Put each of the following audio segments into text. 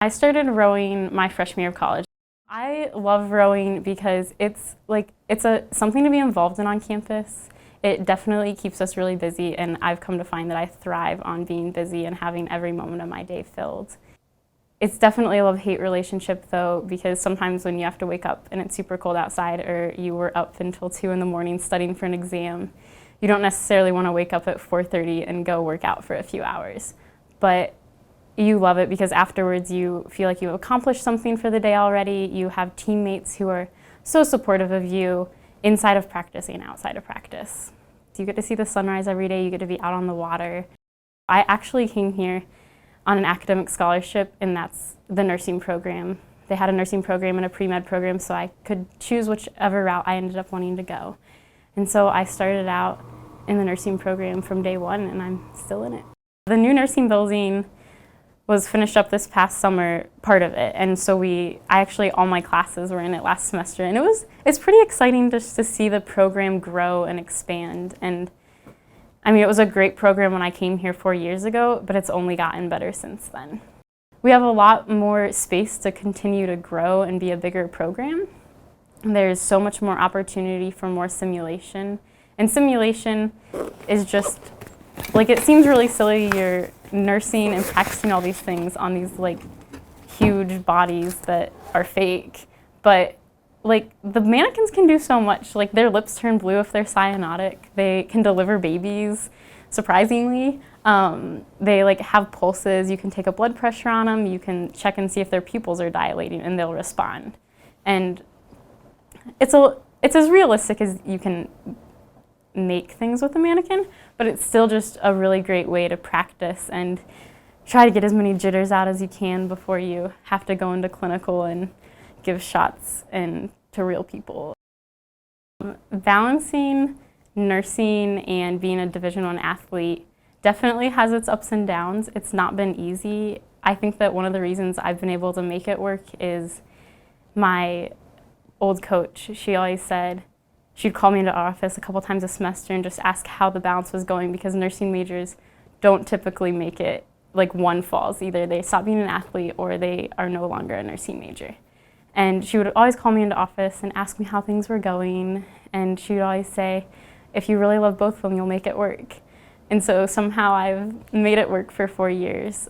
I started rowing my freshman year of college. I love rowing because it's something to be involved in on campus. It definitely keeps us really busy, and I've come to find that I thrive on being busy and having every moment of my day filled. It's definitely a love-hate relationship though, because sometimes when you have to wake up and it's super cold outside, or you were up until 2 in the morning studying for an exam, you don't necessarily want to wake up at 4:30 and go work out for a few hours. But you love it because afterwards you feel like you've accomplished something for the day already. You have teammates who are so supportive of you inside of practice and outside of practice. You get to see the sunrise every day, you get to be out on the water. I actually came here on an academic scholarship, and that's the nursing program. They had a nursing program and a pre-med program, so I could choose whichever route I ended up wanting to go. And so I started out in the nursing program from day one, and I'm still in it. The new nursing building was finished up this past summer, part of it, and so all my classes were in it last semester, and it's pretty exciting just to see the program grow and expand. And I mean, it was a great program when I came here 4 years ago, but it's only gotten better since then. We have a lot more space to continue to grow and be a bigger program. There's so much more opportunity for more simulation, and simulation is just, like, it seems really silly. You're nursing and practicing all these things on these huge bodies that are fake, but the mannequins can do so much. Like, their lips turn blue if they're cyanotic. They can deliver babies, surprisingly. They have pulses. You can take a blood pressure on them. You can check and see if their pupils are dilating, and they'll respond. And it's as realistic as you can make things with a mannequin, but it's still just a really great way to practice and try to get as many jitters out as you can before you have to go into clinical and give shots to real people. Balancing nursing and being a Division I athlete definitely has its ups and downs. It's not been easy. I think that one of the reasons I've been able to make it work is my old coach. She always said, she'd call me into office a couple times a semester and just ask how the balance was going, because nursing majors don't typically make it one falls. Either they stop being an athlete or they are no longer a nursing major. And she would always call me into office and ask me how things were going, and she would always say, if you really love both of them, you'll make it work. And so somehow I've made it work for 4 years.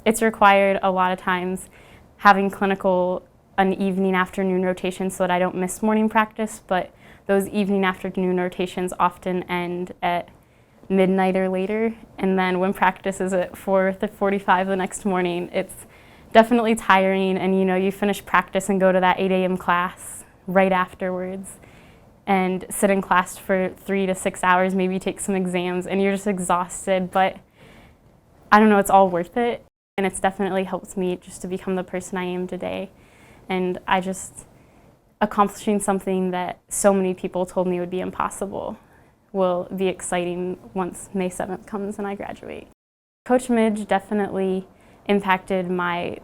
It's required a lot of times having clinical an evening afternoon rotation so that I don't miss morning practice, but those evening afternoon rotations often end at midnight or later, and then when practice is at 4:45 the next morning, it's definitely tiring, and you finish practice and go to that 8 a.m. class right afterwards and sit in class for 3 to 6 hours, maybe take some exams, and you're just exhausted, but I don't know, it's all worth it, and it's definitely helped me just to become the person I am today. And accomplishing something that so many people told me would be impossible will be exciting once May 7th comes and I graduate. Coach Midge definitely impacted my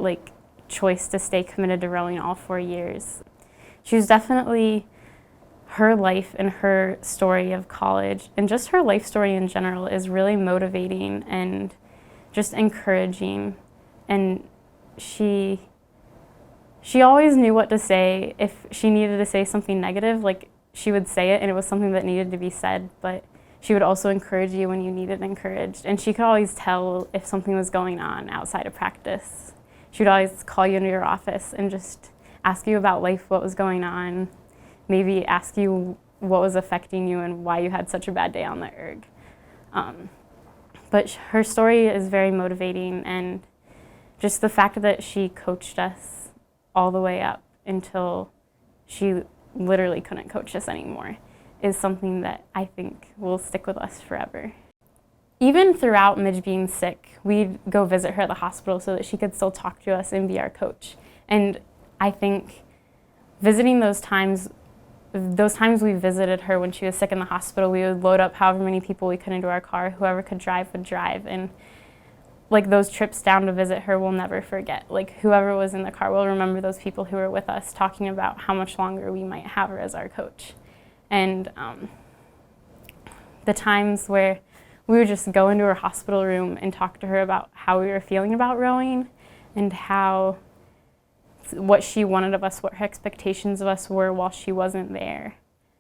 choice to stay committed to rowing all 4 years. She was definitely, her life and her story of college and just her life story in general is really motivating and just encouraging. And she always knew what to say. If she needed to say something negative, she would say it, and it was something that needed to be said, but she would also encourage you when you needed encouraged. And she could always tell if something was going on outside of practice. She would always call you into your office and just ask you about life, what was going on, maybe ask you what was affecting you and why you had such a bad day on the erg. But her story is very motivating, and just the fact that she coached us all the way up until she literally couldn't coach us anymore is something that I think will stick with us forever. Even throughout Midge being sick, we'd go visit her at the hospital so that she could still talk to us and be our coach. And I think visiting those times we visited her when she was sick in the hospital, we would load up however many people we could into our car. Whoever could drive would drive. And those trips down to visit her we'll never forget. Whoever was in the car will remember those people who were with us talking about how much longer we might have her as our coach. And the times where we would just go into her hospital room and talk to her about how we were feeling about rowing and how what she wanted of us, what her expectations of us were while she wasn't there.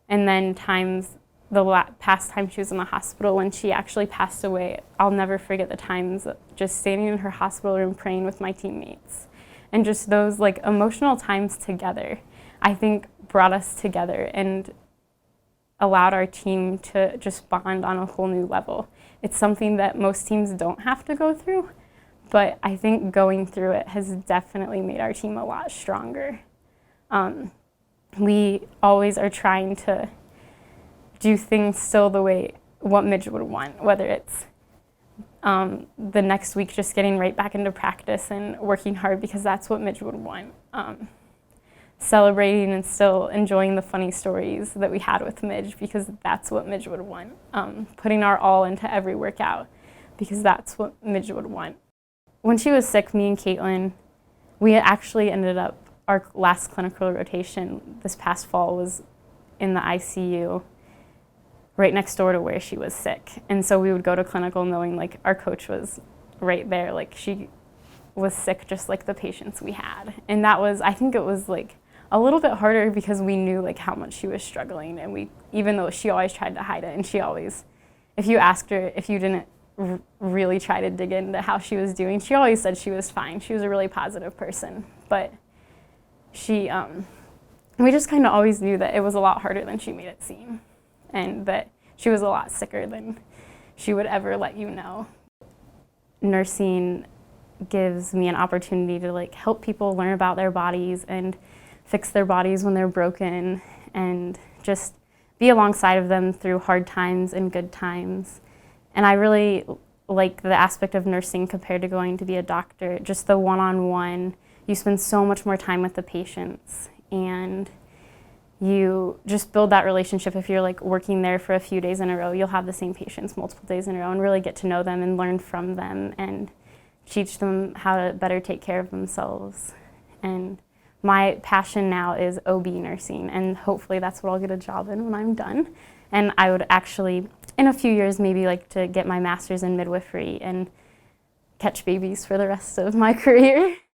And then past time she was in the hospital, when she actually passed away, I'll never forget the times just standing in her hospital room praying with my teammates. And just those like emotional times together, I think brought us together and allowed our team to just bond on a whole new level. It's something that most teams don't have to go through, but I think going through it has definitely made our team a lot stronger. We always are trying to do things still the way what Midge would want, whether it's the next week just getting right back into practice and working hard because that's what Midge would want. Celebrating and still enjoying the funny stories that we had with Midge because that's what Midge would want. Putting our all into every workout because that's what Midge would want. When she was sick, me and Caitlin, we actually ended up, our last clinical rotation this past fall was in the ICU right next door to where she was sick. And so we would go to clinical knowing like our coach was right there, like she was sick just like the patients we had. And that was, I think it was like a little bit harder because we knew like how much she was struggling, and even though she always tried to hide it, and she always, if you asked her, if you didn't really try to dig into how she was doing, she always said she was fine. She was a really positive person, but we just kind of always knew that it was a lot harder than she made it seem, and that she was a lot sicker than she would ever let you know. Nursing gives me an opportunity to like help people learn about their bodies and fix their bodies when they're broken, and just be alongside of them through hard times and good times. And I really like the aspect of nursing compared to going to be a doctor, just the one-on-one. You spend so much more time with the patients, and you just build that relationship. If you're like working there for a few days in a row, you'll have the same patients multiple days in a row and really get to know them and learn from them and teach them how to better take care of themselves. And my passion now is OB nursing, and hopefully that's what I'll get a job in when I'm done. And I would actually, in a few years, maybe like to get my master's in midwifery and catch babies for the rest of my career.